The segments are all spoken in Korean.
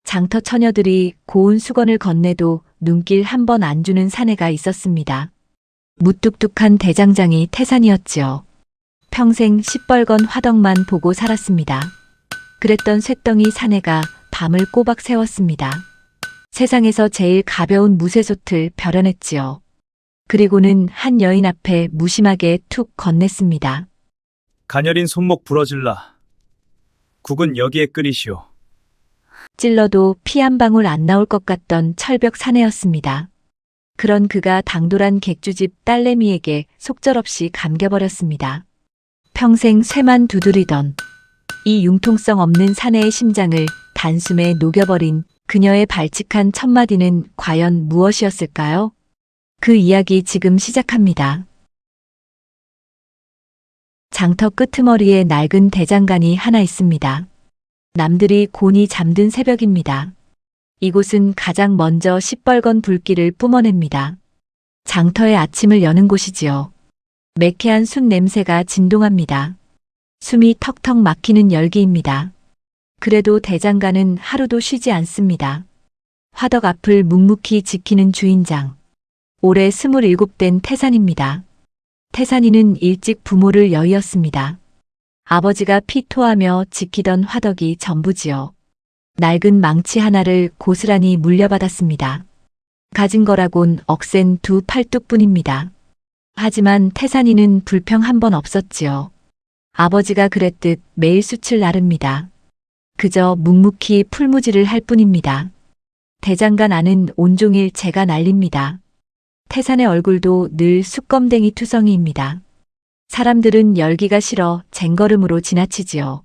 장터 처녀들이 고운 수건을 건네도 눈길 한 번 안 주는 사내가 있었습니다. 무뚝뚝한 대장장이 태산이었지요. 평생 시뻘건 화덕만 보고 살았습니다. 그랬던 쇳덩이 사내가 밤을 꼬박 새웠습니다. 세상에서 제일 가벼운 무쇠솥을 벼려냈지요. 그리고는 한 여인 앞에 무심하게 툭 건넸습니다. 가녀린 손목 부러질라. 국은 여기에 끓이시오. 찔러도 피 한 방울 안 나올 것 같던 철벽 사내였습니다. 그런 그가 당돌한 객주집 딸내미에게 속절없이 감겨버렸습니다. 평생 쇠만 두드리던 이 융통성 없는 사내의 심장을 단숨에 녹여버린 그녀의 발칙한 첫마디는 과연 무엇이었을까요? 그 이야기 지금 시작합니다. 장터 끄트머리에 낡은 대장간이 하나 있습니다. 남들이 곤히 잠든 새벽입니다. 이곳은 가장 먼저 시뻘건 불길을 뿜어냅니다. 장터의 아침을 여는 곳이지요. 매캐한 숯 냄새가 진동합니다. 숨이 턱턱 막히는 열기입니다. 그래도 대장간은 하루도 쉬지 않습니다. 화덕 앞을 묵묵히 지키는 주인장. 올해 27된 태산입니다. 태산이는 일찍 부모를 여의었습니다. 아버지가 피토하며 지키던 화덕이 전부지요. 낡은 망치 하나를 고스란히 물려받았습니다. 가진 거라곤 억센 두 팔뚝뿐입니다. 하지만 태산이는 불평 한 번 없었지요. 아버지가 그랬듯 매일 숯을 나릅니다. 그저 묵묵히 풀무지를 할 뿐입니다. 대장간 안은 온종일 재가 날립니다. 태산의 얼굴도 늘 숯검댕이 투성이입니다. 사람들은 열기가 싫어 쟁걸음으로 지나치지요.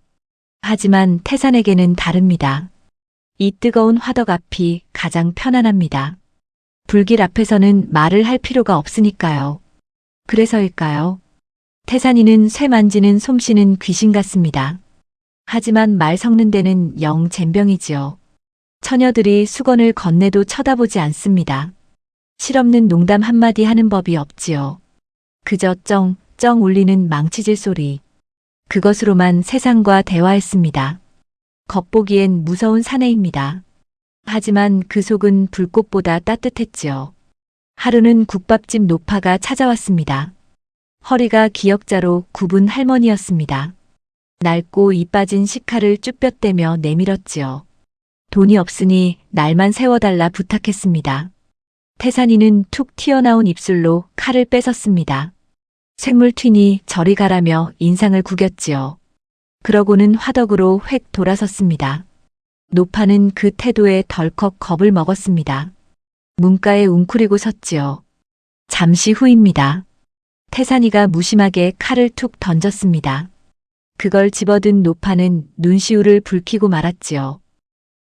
하지만 태산에게는 다릅니다. 이 뜨거운 화덕 앞이 가장 편안합니다. 불길 앞에서는 말을 할 필요가 없으니까요. 그래서일까요? 태산이는 쇠 만지는 솜씨는 귀신 같습니다. 하지만 말 섞는 데는 영 젬병이지요. 처녀들이 수건을 건네도 쳐다보지 않습니다. 실없는 농담 한마디 하는 법이 없지요. 그저 쩡 울리는 망치질 소리. 그것으로만 세상과 대화했습니다. 겉보기엔 무서운 사내입니다. 하지만 그 속은 불꽃보다 따뜻했지요. 하루는 국밥집 노파가 찾아왔습니다. 허리가 기역자로 굽은 할머니였습니다. 낡고 이 빠진 식칼을 쭈뼛대며 내밀었지요. 돈이 없으니 날만 세워달라 부탁했습니다. 태산이는 툭 튀어나온 입술로 칼을 뺏었습니다. 쇳물 튀니 저리 가라며 인상을 구겼지요. 그러고는 화덕으로 획 돌아섰습니다. 노파는 그 태도에 덜컥 겁을 먹었습니다. 문가에 웅크리고 섰지요. 잠시 후입니다. 태산이가 무심하게 칼을 툭 던졌습니다. 그걸 집어든 노파는 눈시울을 붉히고 말았지요.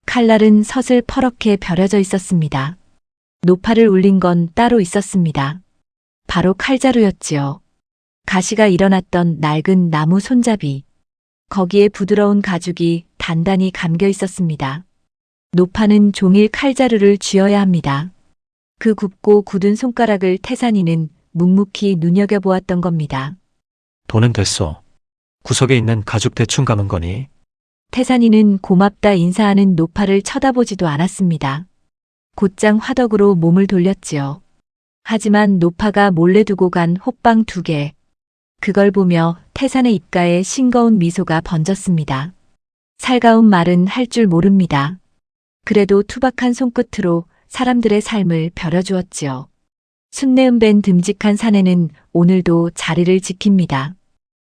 칼날은 서슬 퍼렇게 벼려져 있었습니다. 노파를 울린 건 따로 있었습니다. 바로 칼자루였지요. 가시가 일어났던 낡은 나무 손잡이. 거기에 부드러운 가죽이 단단히 감겨 있었습니다. 노파는 종일 칼자루를 쥐어야 합니다. 그 굽고 굳은 손가락을 태산이는 묵묵히 눈여겨보았던 겁니다. 돈은 됐소. 구석에 있는 가죽 대충 감은 거니? 태산이는 고맙다 인사하는 노파를 쳐다보지도 않았습니다. 곧장 화덕으로 몸을 돌렸지요. 하지만 노파가 몰래 두고 간 호빵 2개. 그걸 보며 태산의 입가에 싱거운 미소가 번졌습니다. 살가운 말은 할 줄 모릅니다. 그래도 투박한 손끝으로 사람들의 삶을 벼려주었지요. 순내음 밴 듬직한 사내는 오늘도 자리를 지킵니다.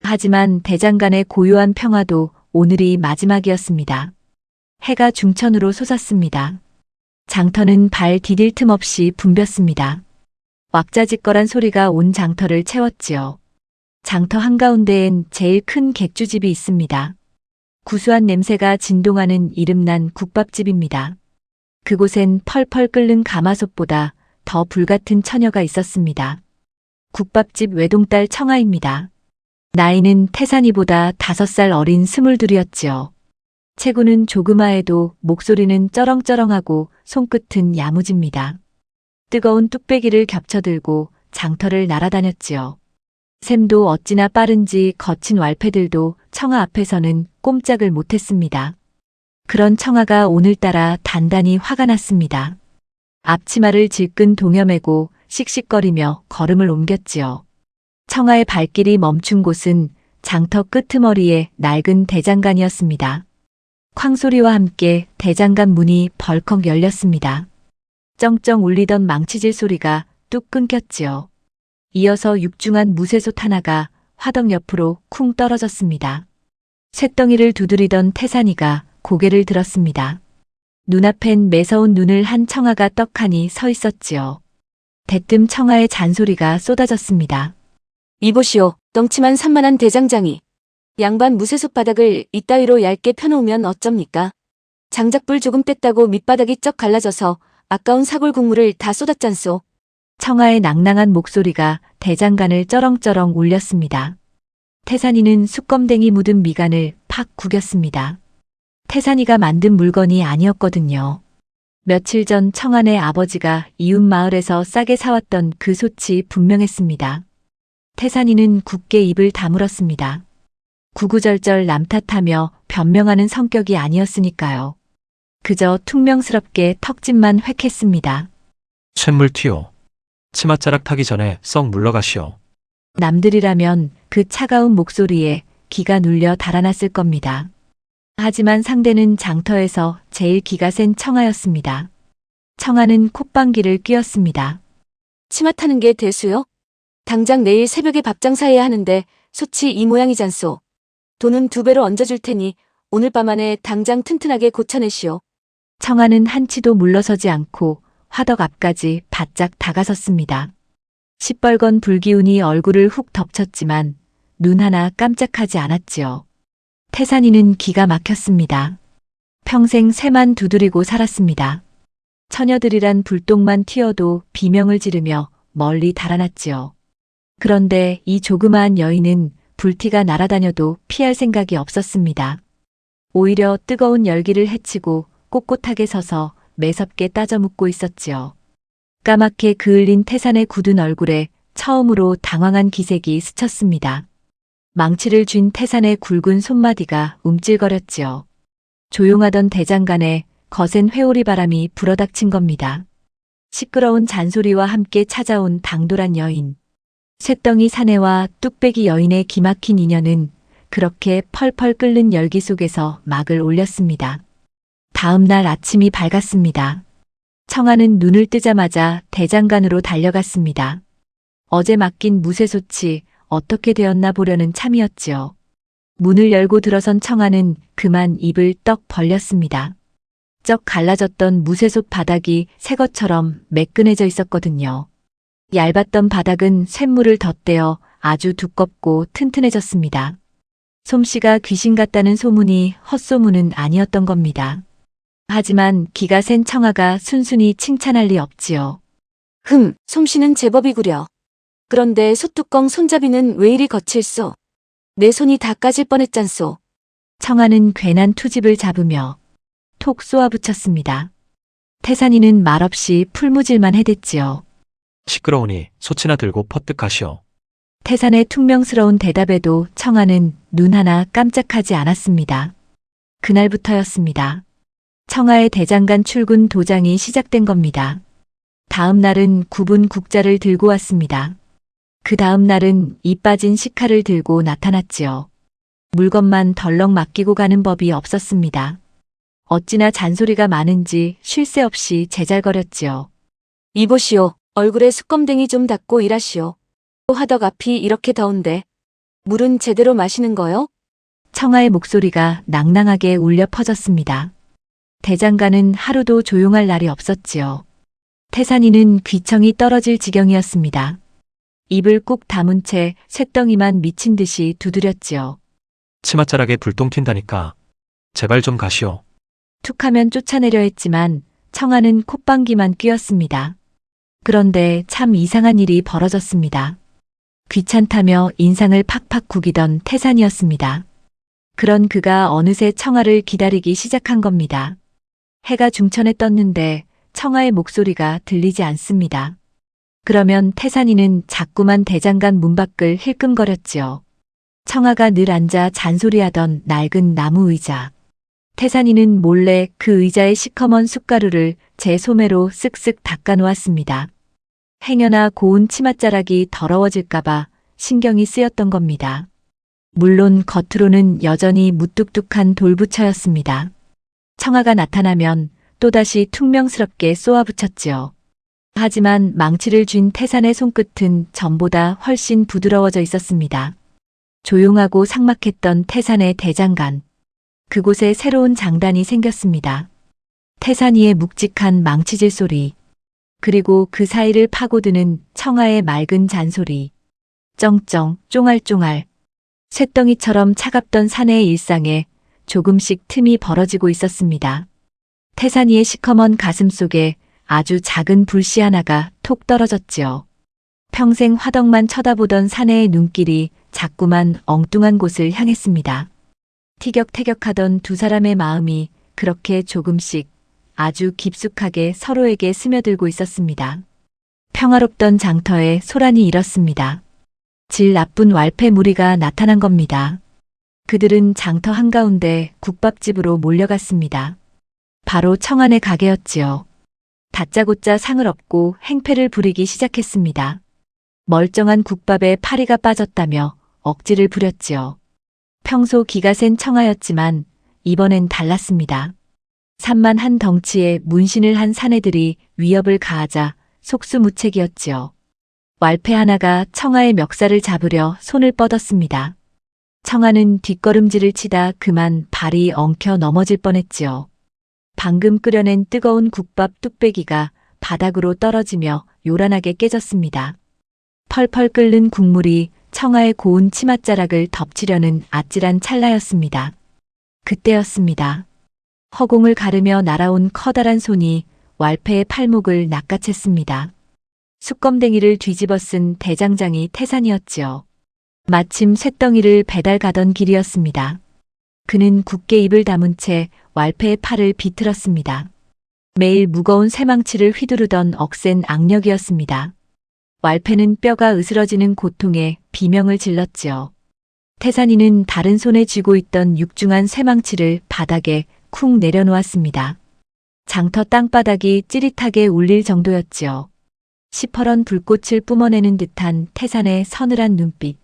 하지만 대장간의 고요한 평화도 오늘이 마지막이었습니다. 해가 중천으로 솟았습니다. 장터는 발 디딜 틈 없이 붐볐습니다. 왁자지껄한 소리가 온 장터를 채웠지요. 장터 한가운데엔 제일 큰 객주집이 있습니다. 구수한 냄새가 진동하는 이름난 국밥집입니다. 그곳엔 펄펄 끓는 가마솥보다 더 불같은 처녀가 있었습니다. 국밥집 외동딸 청아입니다. 나이는 태산이보다 5살 어린 22이었지요. 체구는 조그마해도 목소리는 쩌렁쩌렁하고 손끝은 야무집니다. 뜨거운 뚝배기를 겹쳐들고 장터를 날아다녔지요. 샘도 어찌나 빠른지 거친 왈패들도 청아 앞에서는 꼼짝을 못했습니다. 그런 청아가 오늘따라 단단히 화가 났습니다. 앞치마를 질끈 동여매고 씩씩거리며 걸음을 옮겼지요. 청아의 발길이 멈춘 곳은 장터 끄트머리의 낡은 대장간이었습니다. 쾅소리와 함께 대장간 문이 벌컥 열렸습니다. 쩡쩡 울리던 망치질 소리가 뚝 끊겼지요. 이어서 육중한 무쇠솥 하나가 화덕 옆으로 쿵 떨어졌습니다. 쇳덩이를 두드리던 태산이가 고개를 들었습니다. 눈앞엔 매서운 눈을 한 청아가 떡하니 서 있었지요. 대뜸 청아의 잔소리가 쏟아졌습니다. 이보시오, 덩치만 산만한 대장장이. 양반 무쇠솥 바닥을 이따위로 얇게 펴놓으면 어쩝니까? 장작불 조금 뗐다고 밑바닥이 쩍 갈라져서 아까운 사골 국물을 다 쏟았잖소. 청아의 낭낭한 목소리가 대장간을 쩌렁쩌렁 울렸습니다. 태산이는 숯검댕이 묻은 미간을 팍 구겼습니다. 태산이가 만든 물건이 아니었거든요. 며칠 전 청아네 아버지가 이웃 마을에서 싸게 사왔던 그 솥이 분명했습니다. 태산이는 굳게 입을 다물었습니다. 구구절절 남 탓하며 변명하는 성격이 아니었으니까요. 그저 퉁명스럽게 턱짓만 획했습니다. 쇳물 튀오. 치맛자락 타기 전에 썩 물러가시오. 남들이라면 그 차가운 목소리에 기가 눌려 달아났을 겁니다. 하지만 상대는 장터에서 제일 기가 센 청아였습니다. 청아는 콧방귀를 뀌었습니다. 치마 타는 게 대수요? 당장 내일 새벽에 밥장 사야 하는데 솥이 이 모양이잖소. 돈은 2배로 얹어줄 테니 오늘 밤 안에 당장 튼튼하게 고쳐내시오. 청아는 한치도 물러서지 않고 화덕 앞까지 바짝 다가섰습니다. 시뻘건 불기운이 얼굴을 훅 덮쳤지만 눈 하나 깜짝하지 않았지요. 태산이는 기가 막혔습니다. 평생 새만 두드리고 살았습니다. 처녀들이란 불똥만 튀어도 비명을 지르며 멀리 달아났지요. 그런데 이 조그마한 여인은 불티가 날아다녀도 피할 생각이 없었습니다. 오히려 뜨거운 열기를 헤치고 꼿꼿하게 서서 매섭게 따져묻고 있었지요. 까맣게 그을린 태산의 굳은 얼굴에 처음으로 당황한 기색이 스쳤습니다. 망치를 쥔 태산의 굵은 손마디가 움찔거렸지요. 조용하던 대장간에 거센 회오리 바람이 불어닥친 겁니다. 시끄러운 잔소리와 함께 찾아온 당돌한 여인. 쇳덩이 사내와 뚝배기 여인의 기막힌 인연은 그렇게 펄펄 끓는 열기 속에서 막을 올렸습니다. 다음 날 아침이 밝았습니다. 청아는 눈을 뜨자마자 대장간으로 달려갔습니다. 어제 맡긴 무쇠솥이 어떻게 되었나 보려는 참이었지요. 문을 열고 들어선 청아는 그만 입을 떡 벌렸습니다. 쩍 갈라졌던 무쇠솥 바닥이 새 것처럼 매끈해져 있었거든요. 얇았던 바닥은 쇳물을 덧대어 아주 두껍고 튼튼해졌습니다. 솜씨가 귀신 같다는 소문이 헛소문은 아니었던 겁니다. 하지만 기가 센 청아가 순순히 칭찬할 리 없지요. 솜씨는 제법이구려. 그런데 솥뚜껑 손잡이는 왜 이리 거칠소? 내 손이 다 까질 뻔했잖소. 청아는 괜한 투집을 잡으며 톡 쏘아붙였습니다. 태산이는 말없이 풀무질만 해댔지요. 시끄러우니 솥이나 들고 퍼뜩 가시오. 태산의 퉁명스러운 대답에도 청아는 눈 하나 깜짝하지 않았습니다. 그날부터였습니다. 청아의 대장간 출근 도장이 시작된 겁니다. 다음 날은 굽은 국자를 들고 왔습니다. 그 다음 날은 이 빠진 식칼을 들고 나타났지요. 물건만 덜렁 맡기고 가는 법이 없었습니다. 어찌나 잔소리가 많은지 쉴 새 없이 제잘거렸지요. 이보시오, 얼굴에 숯검댕이 좀 닦고 일하시오. 화덕 앞이 이렇게 더운데 물은 제대로 마시는 거요? 청아의 목소리가 낭낭하게 울려 퍼졌습니다. 대장간은 하루도 조용할 날이 없었지요. 태산이는 귀청이 떨어질 지경이었습니다. 입을 꾹 다문 채 쇳덩이만 미친 듯이 두드렸지요. 치맛자락에 불똥 튄다니까. 제발 좀 가시오. 툭하면 쫓아내려 했지만 청아는 콧방귀만 뀌었습니다. 그런데 참 이상한 일이 벌어졌습니다. 귀찮다며 인상을 팍팍 구기던 태산이었습니다. 그런 그가 어느새 청아를 기다리기 시작한 겁니다. 해가 중천에 떴는데 청아의 목소리가 들리지 않습니다. 그러면 태산이는 자꾸만 대장간 문 밖을 힐끔거렸지요. 청아가 늘 앉아 잔소리하던 낡은 나무 의자. 태산이는 몰래 그 의자에 시커먼 숟가루를 제 소매로 쓱쓱 닦아놓았습니다. 행여나 고운 치맛자락이 더러워질까봐 신경이 쓰였던 겁니다. 물론 겉으로는 여전히 무뚝뚝한 돌부처였습니다. 청아가 나타나면 또다시 퉁명스럽게 쏘아붙였지요. 하지만 망치를 쥔 태산의 손끝은 전보다 훨씬 부드러워져 있었습니다. 조용하고 삭막했던 태산의 대장간. 그곳에 새로운 장단이 생겼습니다. 태산이의 묵직한 망치질 소리. 그리고 그 사이를 파고드는 청아의 맑은 잔소리. 쩡쩡, 쫑알쫑알. 쇳덩이처럼 차갑던 사내의 일상에 조금씩 틈이 벌어지고 있었습니다. 태산이의 시커먼 가슴 속에 아주 작은 불씨 하나가 톡 떨어졌지요. 평생 화덕만 쳐다보던 사내의 눈길이 자꾸만 엉뚱한 곳을 향했습니다. 티격태격하던 두 사람의 마음이 그렇게 조금씩 아주 깊숙하게 서로에게 스며들고 있었습니다. 평화롭던 장터에 소란이 일었습니다. 질 나쁜 왈패 무리가 나타난 겁니다. 그들은 장터 한가운데 국밥집으로 몰려갔습니다. 바로 청안의 가게였지요. 다짜고짜 상을 엎고 행패를 부리기 시작했습니다. 멀쩡한 국밥에 파리가 빠졌다며 억지를 부렸지요. 평소 기가 센 청아였지만 이번엔 달랐습니다. 산만한 덩치에 문신을 한 사내들이 위협을 가하자 속수무책이었지요. 왈패 하나가 청아의 멱살을 잡으려 손을 뻗었습니다. 청아는 뒷걸음질을 치다 그만 발이 엉켜 넘어질 뻔했지요. 방금 끓여낸 뜨거운 국밥 뚝배기가 바닥으로 떨어지며 요란하게 깨졌습니다. 펄펄 끓는 국물이 청아의 고운 치맛자락을 덮치려는 아찔한 찰나였습니다. 그때였습니다. 허공을 가르며 날아온 커다란 손이 왈패의 팔목을 낚아챘습니다. 숯검댕이를 뒤집어 쓴 대장장이 태산이었지요. 마침 쇳덩이를 배달 가던 길이었습니다. 그는 굳게 입을 다문 채 왈패의 팔을 비틀었습니다. 매일 무거운 쇠망치를 휘두르던 억센 악력이었습니다. 왈패는 뼈가 으스러지는 고통에 비명을 질렀지요. 태산이는 다른 손에 쥐고 있던 육중한 쇠망치를 바닥에 쿵 내려놓았습니다. 장터 땅바닥이 찌릿하게 울릴 정도였지요. 시퍼런 불꽃을 뿜어내는 듯한 태산의 서늘한 눈빛.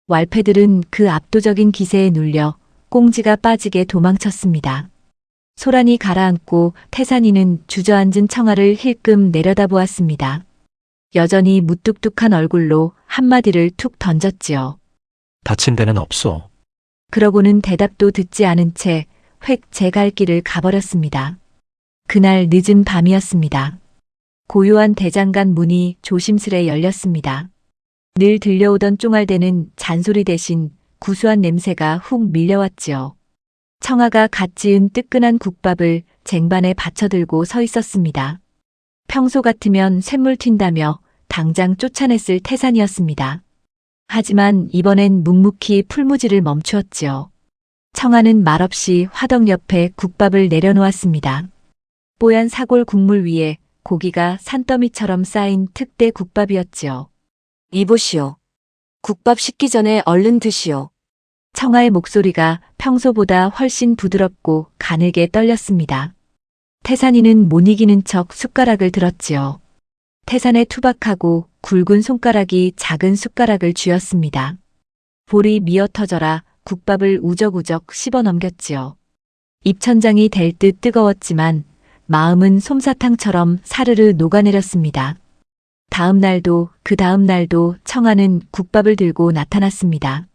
왈패들은 그 압도적인 기세에 눌려 꽁지가 빠지게 도망쳤습니다. 소란이 가라앉고 태산이는 주저앉은 청아를 힐끔 내려다보았습니다. 여전히 무뚝뚝한 얼굴로 한마디를 툭 던졌지요. 다친 데는 없소. 그러고는 대답도 듣지 않은 채 획 제 갈 길을 가버렸습니다. 그날 늦은 밤이었습니다. 고요한 대장간 문이 조심스레 열렸습니다. 늘 들려오던 쫑알대는 잔소리 대신 구수한 냄새가 훅 밀려왔지요. 청아가 갓 지은 뜨끈한 국밥을 쟁반에 받쳐들고 서 있었습니다. 평소 같으면 쇳물 튄다며 당장 쫓아냈을 태산이었습니다. 하지만 이번엔 묵묵히 풀무지를 멈추었지요. 청아는 말없이 화덕 옆에 국밥을 내려놓았습니다. 뽀얀 사골 국물 위에 고기가 산더미처럼 쌓인 특대 국밥이었지요. 이보시오. 국밥 식기 전에 얼른 드시오. 청아의 목소리가 평소보다 훨씬 부드럽고 가늘게 떨렸습니다. 태산이는 못 이기는 척 숟가락을 들었지요. 태산의 투박하고 굵은 손가락이 작은 숟가락을 쥐었습니다. 볼이 미어 터져라 국밥을 우적우적 씹어 넘겼지요. 입천장이 될 듯 뜨거웠지만 마음은 솜사탕처럼 사르르 녹아내렸습니다. 다음 날도 그 다음 날도 청아는 국밥을 들고 나타났습니다.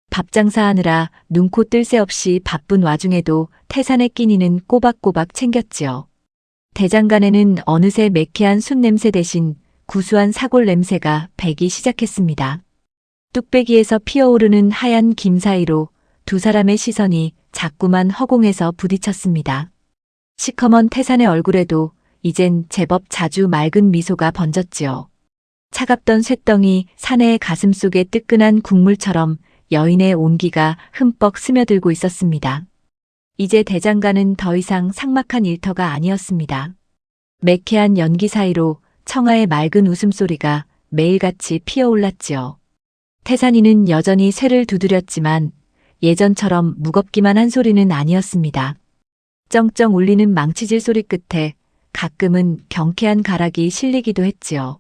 밥 장사하느라 눈코 뜰 새 없이 바쁜 와중에도 태산의 끼니는 꼬박꼬박 챙겼지요. 대장간에는 어느새 매캐한 숯냄새 대신 구수한 사골 냄새가 배기 시작했습니다. 뚝배기에서 피어오르는 하얀 김 사이로 두 사람의 시선이 자꾸만 허공에서 부딪혔습니다. 시커먼 태산의 얼굴에도 이젠 제법 자주 맑은 미소가 번졌지요. 차갑던 쇳덩이 사내의 가슴 속에 뜨끈한 국물처럼 여인의 온기가 흠뻑 스며들고 있었습니다. 이제 대장간은 더 이상 삭막한 일터가 아니었습니다. 매캐한 연기 사이로 청아의 맑은 웃음소리가 매일같이 피어올랐지요. 태산이는 여전히 쇠를 두드렸지만 예전처럼 무겁기만 한 소리는 아니었습니다. 쩡쩡 울리는 망치질 소리 끝에 가끔은 경쾌한 가락이 실리기도 했지요.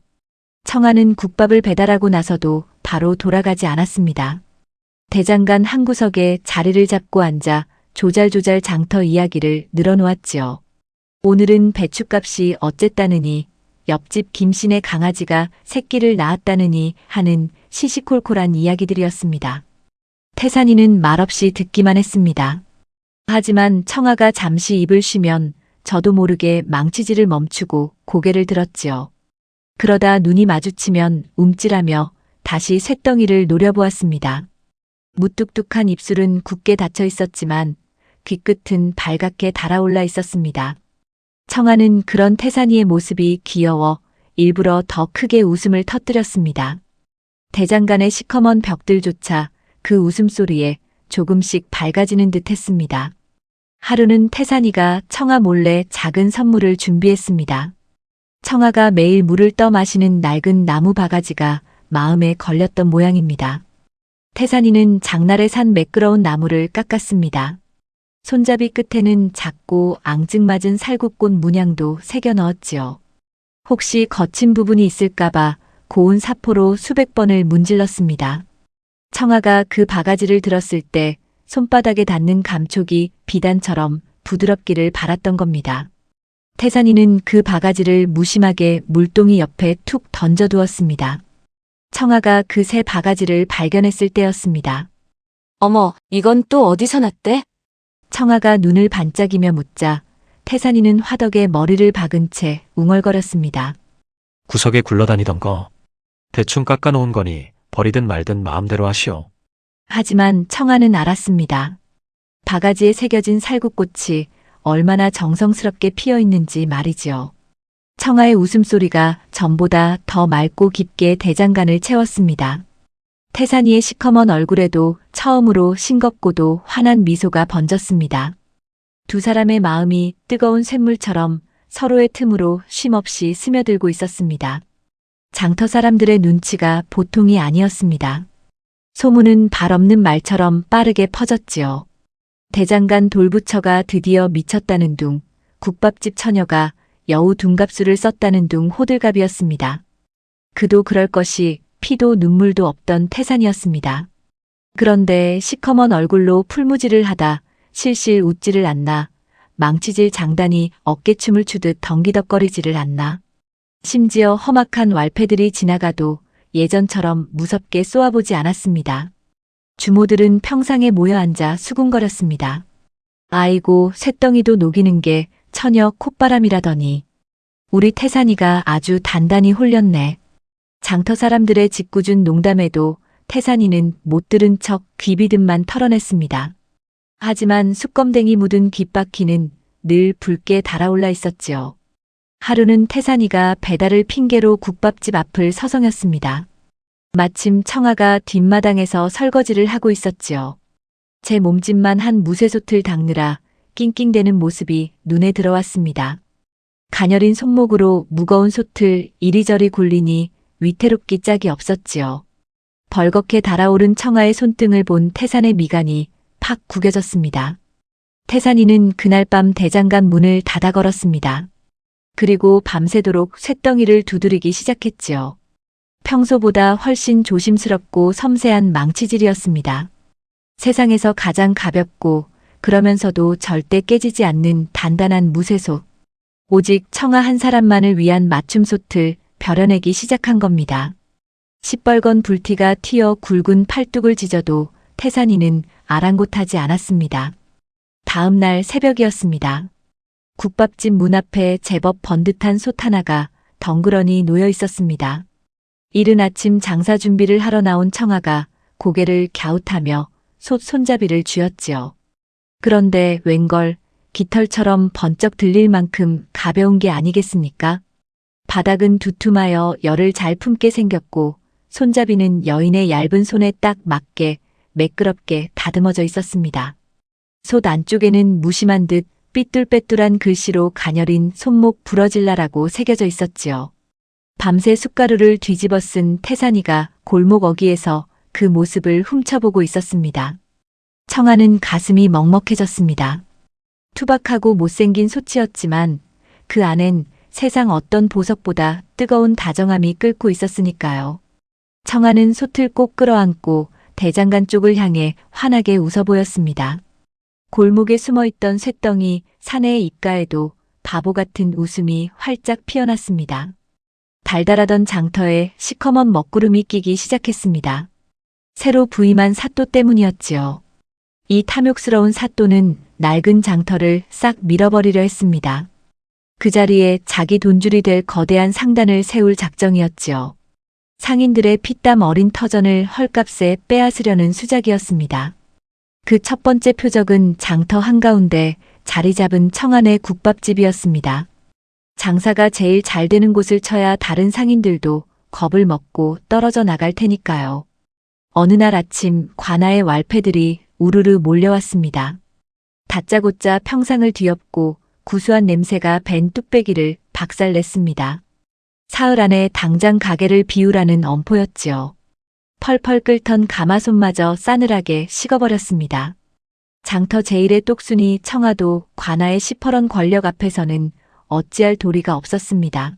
청아는 국밥을 배달하고 나서도 바로 돌아가지 않았습니다. 대장간 한 구석에 자리를 잡고 앉아 조잘조잘 장터 이야기를 늘어놓았지요. 오늘은 배춧값이 어쨌다느니, 옆집 김씨네 강아지가 새끼를 낳았다느니 하는 시시콜콜한 이야기들이었습니다. 태산이는 말없이 듣기만 했습니다. 하지만 청아가 잠시 입을 쉬면 저도 모르게 망치질을 멈추고 고개를 들었지요. 그러다 눈이 마주치면 움찔하며 다시 쇳덩이를 노려보았습니다. 무뚝뚝한 입술은 굳게 닫혀 있었지만 귀끝은 발갛게 달아올라 있었습니다. 청아는 그런 태산이의 모습이 귀여워 일부러 더 크게 웃음을 터뜨렸습니다. 대장간의 시커먼 벽들조차 그 웃음소리에 조금씩 밝아지는 듯 했습니다. 하루는 태산이가 청아 몰래 작은 선물을 준비했습니다. 청아가 매일 물을 떠 마시는 낡은 나무 바가지가 마음에 걸렸던 모양입니다. 태산이는 장날에 산 매끄러운 나무를 깎았습니다. 손잡이 끝에는 작고 앙증맞은 살구꽃 문양도 새겨 넣었지요. 혹시 거친 부분이 있을까봐 고운 사포로 수백 번을 문질렀습니다. 청아가 그 바가지를 들었을 때 손바닥에 닿는 감촉이 비단처럼 부드럽기를 바랐던 겁니다. 태산이는 그 바가지를 무심하게 물동이 옆에 툭 던져두었습니다. 청아가 그 새 바가지를 발견했을 때였습니다. 어머, 이건 또 어디서 났대? 청아가 눈을 반짝이며 묻자 태산이는 화덕에 머리를 박은 채 웅얼거렸습니다. 구석에 굴러다니던 거. 대충 깎아놓은 거니 버리든 말든 마음대로 하시오. 하지만 청아는 알았습니다. 바가지에 새겨진 살구꽃이 얼마나 정성스럽게 피어 있는지 말이지요. 청아의 웃음소리가 전보다 더 맑고 깊게 대장간을 채웠습니다. 태산이의 시커먼 얼굴에도 처음으로 싱겁고도 환한 미소가 번졌습니다. 두 사람의 마음이 뜨거운 쇳물처럼 서로의 틈으로 쉼없이 스며들고 있었습니다. 장터 사람들의 눈치가 보통이 아니었습니다. 소문은 발 없는 말처럼 빠르게 퍼졌지요. 대장간 돌부처가 드디어 미쳤다는 둥, 국밥집 처녀가 여우 둔갑술을 썼다는 둥 호들갑이었습니다. 그도 그럴 것이 피도 눈물도 없던 태산이었습니다. 그런데 시커먼 얼굴로 풀무지를 하다 실실 웃지를 않나, 망치질 장단이 어깨춤을 추듯 덩기덕거리지를 않나, 심지어 험악한 왈패들이 지나가도 예전처럼 무섭게 쏘아보지 않았습니다. 주모들은 평상에 모여 앉아 수군거렸습니다. 아이고, 쇳덩이도 녹이는 게 처녀 콧바람이라더니 우리 태산이가 아주 단단히 홀렸네. 장터 사람들의 짓궂은 농담에도 태산이는 못 들은 척 귀비듬만 털어냈습니다. 하지만 수검댕이 묻은 귓바퀴는 늘 붉게 달아올라 있었지요. 하루는 태산이가 배달을 핑계로 국밥집 앞을 서성였습니다. 마침 청아가 뒷마당에서 설거지를 하고 있었지요. 제 몸짓만 한 무쇠솥을 닦느라 낑낑대는 모습이 눈에 들어왔습니다. 가녀린 손목으로 무거운 솥을 이리저리 굴리니 위태롭기 짝이 없었지요. 벌겋게 달아오른 청아의 손등을 본 태산의 미간이 팍 구겨졌습니다. 태산이는 그날 밤 대장간 문을 닫아 걸었습니다. 그리고 밤새도록 쇳덩이를 두드리기 시작했지요. 평소보다 훨씬 조심스럽고 섬세한 망치질이었습니다. 세상에서 가장 가볍고 그러면서도 절대 깨지지 않는 단단한 무쇠솥. 오직 청아 한 사람만을 위한 맞춤솥을 벼려내기 시작한 겁니다. 시뻘건 불티가 튀어 굵은 팔뚝을 찢어도 태산이는 아랑곳하지 않았습니다. 다음 날 새벽이었습니다. 국밥집 문 앞에 제법 번듯한 솥 하나가 덩그러니 놓여 있었습니다. 이른 아침 장사 준비를 하러 나온 청아가 고개를 갸웃하며 솥 손잡이를 쥐었지요. 그런데 웬걸 깃털처럼 번쩍 들릴 만큼 가벼운 게 아니겠습니까? 바닥은 두툼하여 열을 잘 품게 생겼고 손잡이는 여인의 얇은 손에 딱 맞게 매끄럽게 다듬어져 있었습니다. 솥 안쪽에는 무심한 듯 삐뚤빼뚤한 글씨로 가녀린 손목 부러질라라고 새겨져 있었지요. 밤새 숟가루를 뒤집어 쓴 태산이가 골목 어귀에서 그 모습을 훔쳐보고 있었습니다. 청아는 가슴이 먹먹해졌습니다. 투박하고 못생긴 솥이었지만 그 안엔 세상 어떤 보석보다 뜨거운 다정함이 끓고 있었으니까요. 청아는 솥을 꼭 끌어안고 대장간 쪽을 향해 환하게 웃어 보였습니다. 골목에 숨어있던 쇳덩이 사내의 입가에도 바보 같은 웃음이 활짝 피어났습니다. 달달하던 장터에 시커먼 먹구름이 끼기 시작했습니다. 새로 부임한 사또 때문이었지요. 이 탐욕스러운 사또는 낡은 장터를 싹 밀어버리려 했습니다. 그 자리에 자기 돈줄이 될 거대한 상단을 세울 작정이었지요. 상인들의 피땀 어린 터전을 헐값에 빼앗으려는 수작이었습니다. 그 첫 번째 표적은 장터 한가운데 자리 잡은 청안의 국밥집이었습니다. 장사가 제일 잘 되는 곳을 쳐야 다른 상인들도 겁을 먹고 떨어져 나갈 테니까요. 어느 날 아침 관아의 왈패들이 우르르 몰려왔습니다. 다짜고짜 평상을 뒤엎고 구수한 냄새가 밴 뚝배기를 박살냈습니다. 사흘 안에 당장 가게를 비우라는 엄포였지요. 펄펄 끓던 가마솥마저 싸늘하게 식어버렸습니다. 장터 제일의 똑순이 청아도 관아의 시퍼런 권력 앞에서는 어찌할 도리가 없었습니다.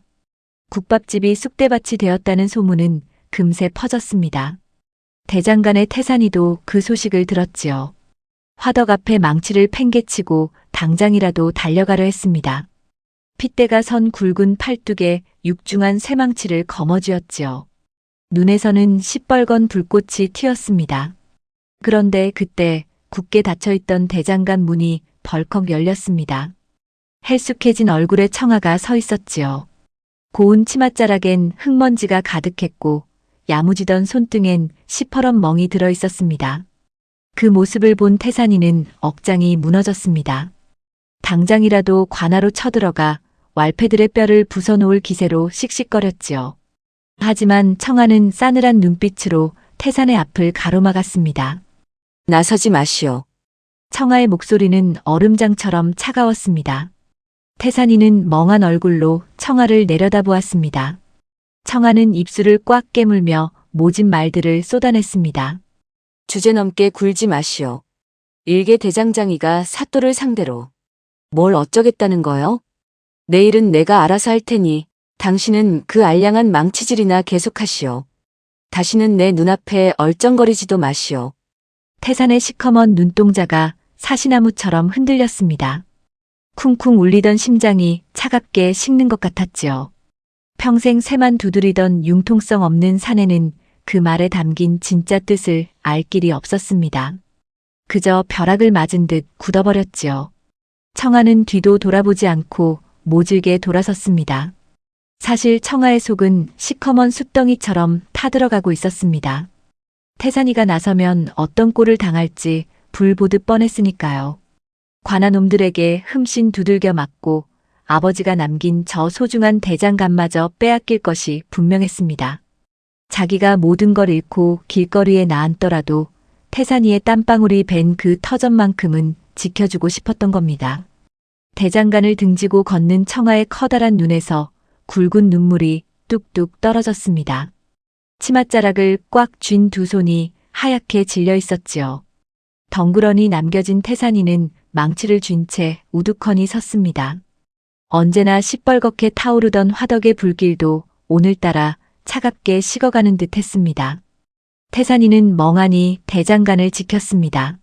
국밥집이 쑥대밭이 되었다는 소문은 금세 퍼졌습니다. 대장간의 태산이도 그 소식을 들었지요. 화덕 앞에 망치를 팽개치고 당장이라도 달려가려 했습니다. 핏대가 선 굵은 팔뚝에 육중한 쇠망치를 거머쥐었지요. 눈에서는 시뻘건 불꽃이 튀었습니다. 그런데 그때 굳게 닫혀있던 대장간 문이 벌컥 열렸습니다. 헬쑥해진 얼굴에 청아가 서 있었지요. 고운 치맛자락엔 흙먼지가 가득했고 야무지던 손등엔 시퍼런 멍이 들어 있었습니다. 그 모습을 본 태산이는 억장이 무너졌습니다. 당장이라도 관아로 쳐들어가 왈패들의 뼈를 부숴놓을 기세로 씩씩거렸지요. 하지만 청아는 싸늘한 눈빛으로 태산의 앞을 가로막았습니다. 나서지 마시오. 청아의 목소리는 얼음장처럼 차가웠습니다. 태산이는 멍한 얼굴로 청아를 내려다보았습니다. 청아는 입술을 꽉 깨물며 모진 말들을 쏟아냈습니다. 주제넘게 굴지 마시오. 일개 대장장이가 사또를 상대로. 뭘 어쩌겠다는 거요? 내일은 내가 알아서 할 테니 당신은 그 알량한 망치질이나 계속하시오. 다시는 내 눈앞에 얼쩡거리지도 마시오. 태산의 시커먼 눈동자가 사시나무처럼 흔들렸습니다. 쿵쿵 울리던 심장이 차갑게 식는 것 같았지요. 평생 새만 두드리던 융통성 없는 사내는 그 말에 담긴 진짜 뜻을 알 길이 없었습니다. 그저 벼락을 맞은 듯 굳어버렸지요. 청아는 뒤도 돌아보지 않고 모질게 돌아섰습니다. 사실 청아의 속은 시커먼 숯덩이처럼 타들어가고 있었습니다. 태산이가 나서면 어떤 꼴을 당할지 불 보듯 뻔했으니까요. 관아놈들에게 흠씬 두들겨 맞고 아버지가 남긴 저 소중한 대장간마저 빼앗길 것이 분명했습니다. 자기가 모든 걸 잃고 길거리에 나앉더라도 태산이의 땀방울이 밴 그 터전만큼은 지켜주고 싶었던 겁니다. 대장간을 등지고 걷는 청아의 커다란 눈에서 굵은 눈물이 뚝뚝 떨어졌습니다. 치맛자락을 꽉 쥔 두 손이 하얗게 질려 있었지요. 덩그러니 남겨진 태산이는 망치를 쥔 채 우두커니 섰습니다. 언제나 시뻘겋게 타오르던 화덕의 불길도 오늘따라 차갑게 식어가는 듯 했습니다. 태산이는 멍하니 대장간을 지켰습니다.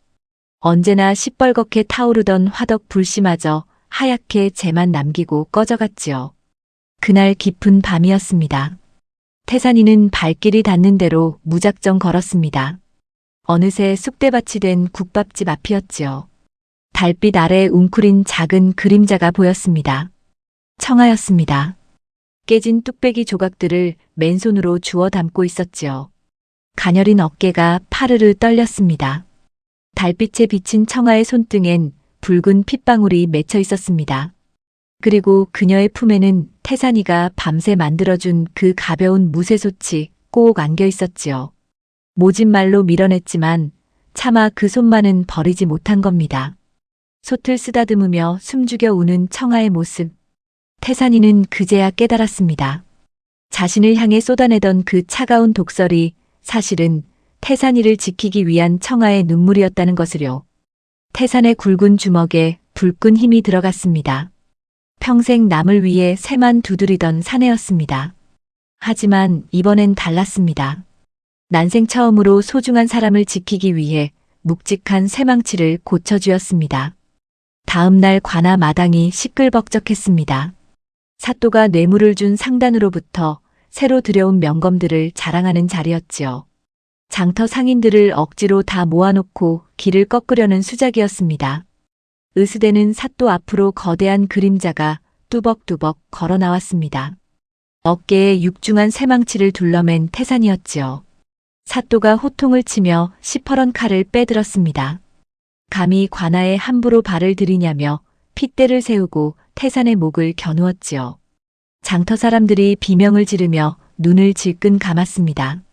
언제나 시뻘겋게 타오르던 화덕 불씨마저 하얗게 재만 남기고 꺼져갔지요. 그날 깊은 밤이었습니다. 태산이는 발길이 닿는 대로 무작정 걸었습니다. 어느새 쑥대밭이 된 국밥집 앞이었지요. 달빛 아래 웅크린 작은 그림자가 보였습니다. 청아였습니다. 깨진 뚝배기 조각들을 맨손으로 주워 담고 있었지요. 가녀린 어깨가 파르르 떨렸습니다. 달빛에 비친 청아의 손등엔 붉은 핏방울이 맺혀 있었습니다. 그리고 그녀의 품에는 태산이가 밤새 만들어준 그 가벼운 무쇠솥이 꼭 안겨 있었지요. 모진 말로 밀어냈지만 차마 그 손만은 버리지 못한 겁니다. 솥을 쓰다듬으며 숨죽여 우는 청아의 모습. 태산이는 그제야 깨달았습니다. 자신을 향해 쏟아내던 그 차가운 독설이 사실은 태산이를 지키기 위한 청아의 눈물이었다는 것을요. 태산의 굵은 주먹에 불끈 힘이 들어갔습니다. 평생 남을 위해 새만 두드리던 사내였습니다. 하지만 이번엔 달랐습니다. 난생 처음으로 소중한 사람을 지키기 위해 묵직한 쇠망치를 고쳐주었습니다. 다음 날 관아 마당이 시끌벅적했습니다. 사또가 뇌물을 준 상단으로부터 새로 들여온 명검들을 자랑하는 자리였지요. 장터 상인들을 억지로 다 모아놓고 길을 꺾으려는 수작이었습니다. 으스대는 사또 앞으로 거대한 그림자가 뚜벅뚜벅 걸어 나왔습니다. 어깨에 육중한 쇠망치를 둘러맨 태산이었지요. 사또가 호통을 치며 시퍼런 칼을 빼들었습니다. 감히 관아에 함부로 발을 들이냐며 핏대를 세우고 태산의 목을 겨누었지요. 장터 사람들이 비명을 지르며 눈을 질끈 감았습니다.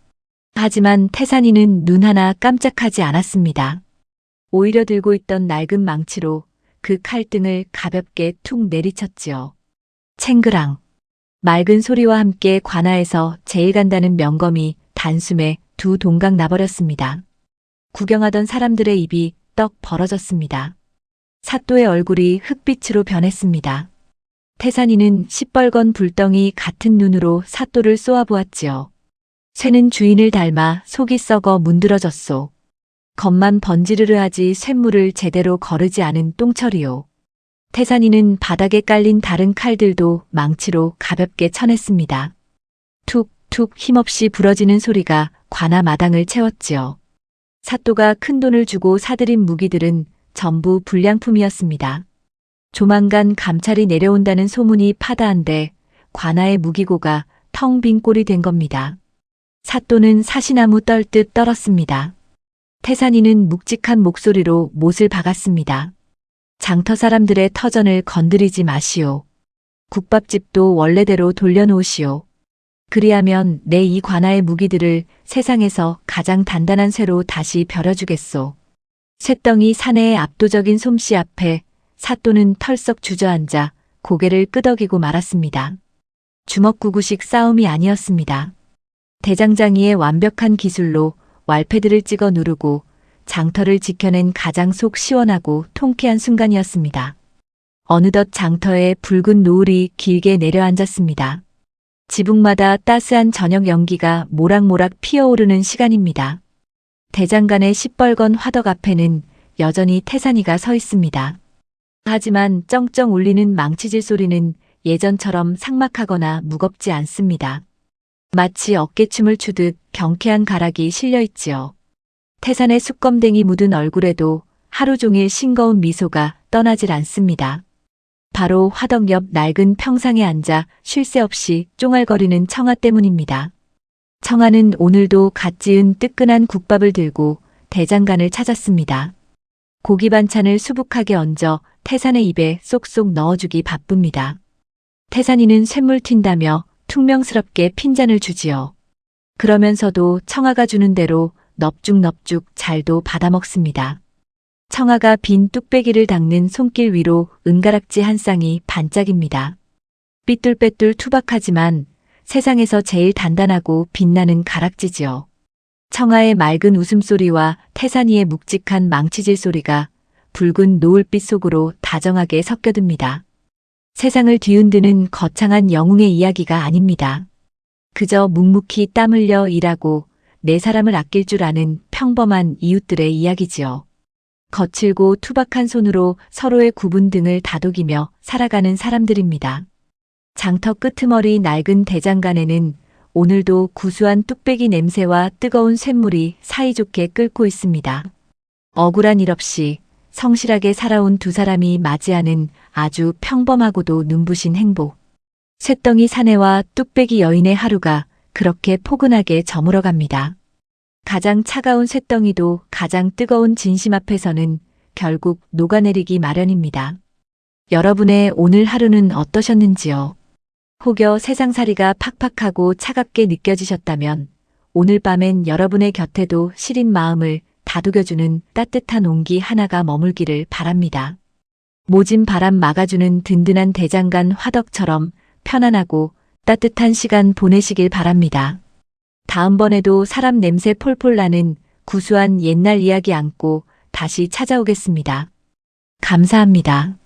하지만 태산이는 눈 하나 깜짝하지 않았습니다. 오히려 들고 있던 낡은 망치로 그 칼등을 가볍게 툭 내리쳤지요. 챙그랑. 맑은 소리와 함께 관아에서 제일 간다는 명검이 단숨에 두 동강 나버렸습니다. 구경하던 사람들의 입이 떡 벌어졌습니다. 사또의 얼굴이 흑빛으로 변했습니다. 태산이는 시뻘건 불덩이 같은 눈으로 사또를 쏘아보았지요. 쇠는 주인을 닮아 속이 썩어 문드러졌소. 겉만 번지르르 하지 쇳물을 제대로 거르지 않은 똥처리요. 태산이는 바닥에 깔린 다른 칼들도 망치로 가볍게 쳐냈습니다. 툭툭 힘없이 부러지는 소리가 관아 마당을 채웠지요. 사또가 큰돈을 주고 사들인 무기들은 전부 불량품이었습니다. 조만간 감찰이 내려온다는 소문이 파다한데 관아의 무기고가 텅 빈 꼴이 된 겁니다. 사또는 사시나무 떨듯 떨었습니다. 태산이는 묵직한 목소리로 못을 박았습니다. 장터 사람들의 터전을 건드리지 마시오. 국밥집도 원래대로 돌려놓으시오. 그리하면 내 이 관아의 무기들을 세상에서 가장 단단한 쇠로 다시 벼려주겠소. 쇳덩이 사내의 압도적인 솜씨 앞에 사또는 털썩 주저앉아 고개를 끄덕이고 말았습니다. 주먹구구식 싸움이 아니었습니다. 대장장이의 완벽한 기술로 왈패들을 찍어 누르고 장터를 지켜낸 가장 속 시원하고 통쾌한 순간이었습니다. 어느덧 장터에 붉은 노을이 길게 내려앉았습니다. 지붕마다 따스한 저녁 연기가 모락모락 피어오르는 시간입니다. 대장간의 시뻘건 화덕 앞에는 여전히 태산이가 서 있습니다. 하지만 쩡쩡 울리는 망치질 소리는 예전처럼 삭막하거나 무겁지 않습니다. 마치 어깨춤을 추듯 경쾌한 가락이 실려 있지요. 태산의 숯검댕이 묻은 얼굴에도 하루 종일 싱거운 미소가 떠나질 않습니다. 바로 화덕 옆 낡은 평상에 앉아 쉴 새 없이 쫑알거리는 청아 때문입니다. 청아는 오늘도 갓 지은 뜨끈한 국밥을 들고 대장간을 찾았습니다. 고기 반찬을 수북하게 얹어 태산의 입에 쏙쏙 넣어주기 바쁩니다. 태산이는 쇳물 튄다며 퉁명스럽게 핀잔을 주지요. 그러면서도 청아가 주는 대로 넙죽넙죽 잘도 받아먹습니다. 청아가 빈 뚝배기를 닦는 손길 위로 은가락지 한 쌍이 반짝입니다. 삐뚤빼뚤 투박하지만 세상에서 제일 단단하고 빛나는 가락지지요. 청아의 맑은 웃음소리와 태산이의 묵직한 망치질 소리가 붉은 노을빛 속으로 다정하게 섞여듭니다. 세상을 뒤흔드는 거창한 영웅의 이야기가 아닙니다. 그저 묵묵히 땀 흘려 일하고 내 사람을 아낄 줄 아는 평범한 이웃들의 이야기지요. 거칠고 투박한 손으로 서로의 구분 등을 다독이며 살아가는 사람들입니다. 장터 끄트머리 낡은 대장간에는 오늘도 구수한 뚝배기 냄새와 뜨거운 쇳물이 사이좋게 끓고 있습니다. 억울한 일 없이 성실하게 살아온 두 사람이 맞이하는 아주 평범하고도 눈부신 행복. 쇳덩이 사내와 뚝배기 여인의 하루가 그렇게 포근하게 저물어갑니다. 가장 차가운 쇳덩이도 가장 뜨거운 진심 앞에서는 결국 녹아내리기 마련입니다. 여러분의 오늘 하루는 어떠셨는지요? 혹여 세상살이가 팍팍하고 차갑게 느껴지셨다면 오늘 밤엔 여러분의 곁에도 시린 마음을 다독여주는 따뜻한 온기 하나가 머물기를 바랍니다. 모진 바람 막아주는 든든한 대장간 화덕처럼 편안하고 따뜻한 시간 보내시길 바랍니다. 다음번에도 사람 냄새 폴폴 나는 구수한 옛날 이야기 안고 다시 찾아오겠습니다. 감사합니다.